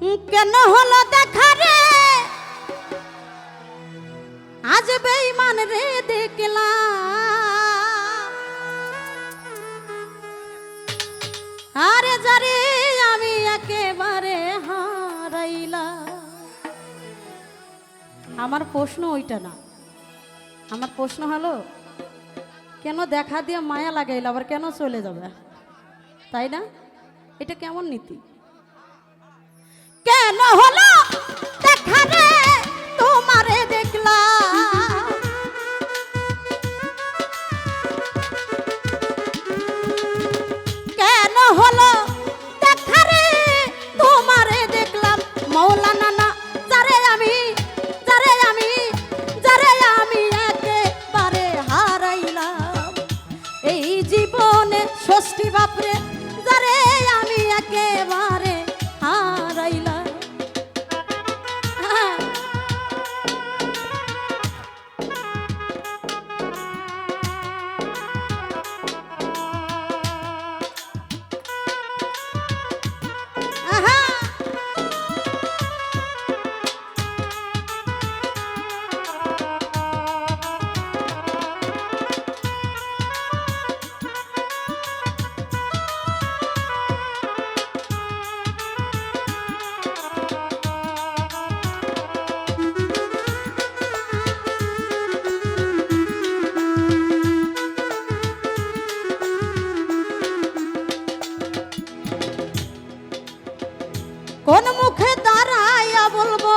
কেন হলো দেখা রে আজ বেঈমান রে দেখলাম আরে যারে আমি একেবারে হারাইলাম। আমার প্রশ্ন ওইটা না, আমার প্রশ্ন হলো কেন দেখা দিয়ে মায়া লাগাইল আবার কেন চলে যাবে, তাই না? এটা কেমন নীতি? কেন হলো দেখা রে তোমারে দেখলাম কেন হলো দেখা রে তোমারে দেখলাম মৌলানা না যারে আমি একেবারে হারাইলাম এই জীবনে ষষ্ঠী বাপরে যারে আমি একেবারে হারাইলাম। কোন মুখে দাঁড়াইয়া বলবো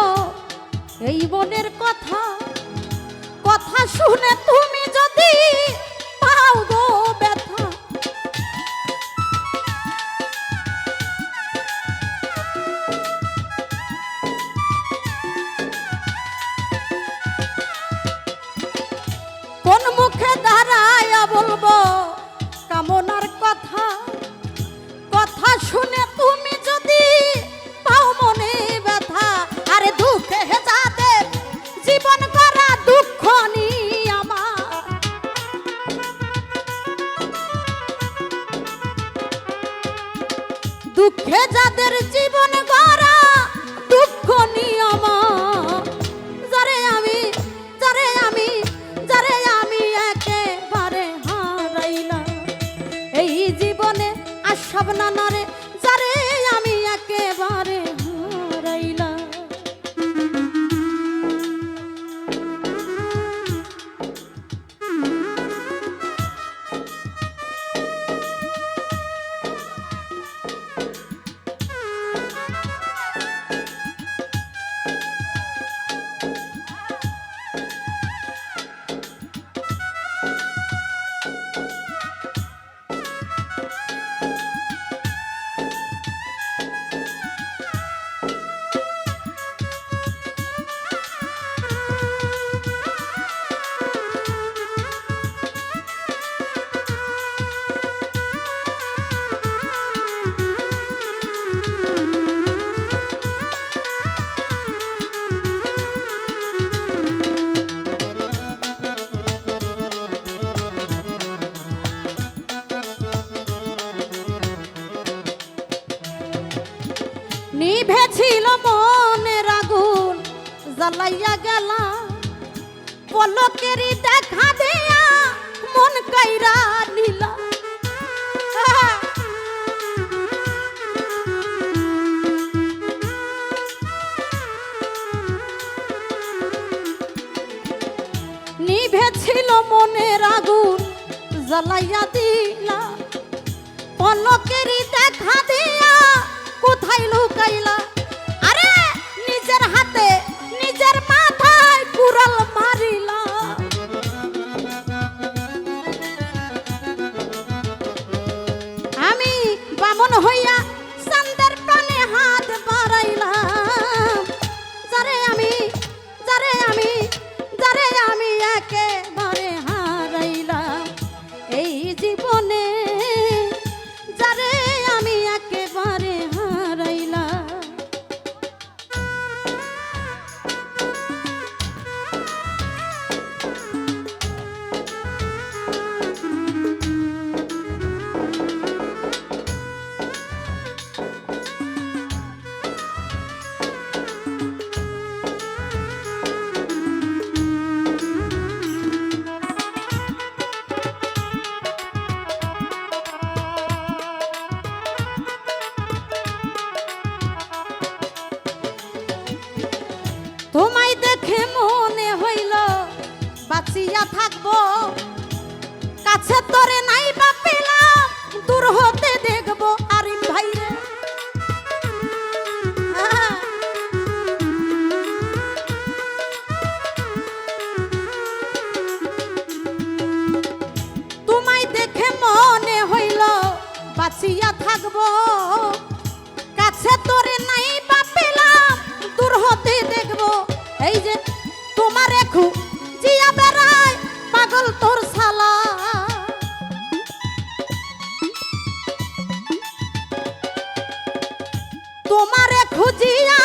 এই মনের কথা, কথা শুনে তুমি যদি পাও গো ব্যথা। কোন মুখে দাঁড়াইয়া বলবো কামনার কথা, কথা শুনে তুমি যদি পাও মনে ব্যথা। আরে দুঃখে যাদের জীবন করা দুঃখ নি আমার, দুঃখে যাদের জীবন গড়া দুঃখ নি আমার যারে আমি একেবারে হারাইলাম এই জীবনে আর সব নানারে যারে আমি একেবারে হারাইলাম। নিভেছিল মনের আগুন জ্বালাইয়া গেলা পলকেরই দেখা দেয়া মন কাইরা নিলা। নিভেছিল মনের আগুন জ্বালাইয়া দিলা পলকেরই দেখা দেয়া কোথায় লুকাইলা। আরে নিজের হাতে নিজের মাথায় কুড়াল মারিলা। আমি বামন হইয়া চাঁদের প্রাণে হাত বাড়াইলাম যারে আমি একেবারে হারাইলাম এই জীবনে যারে আমি একেবারে হারাইলাম। কাছে তোরে নাই বা পেলাম দূর হতে দেখবো আরিম ভাই রে তোমায় দেখে মনে হইল বাঁচিয়া থাকবো কাছে তোরে নাই বা পেলাম দূর হতে দেখবো এই যে তোমার এখন জিয়া বেড়ায় পাগল তোর শালা তোমারে খুঁজিয়া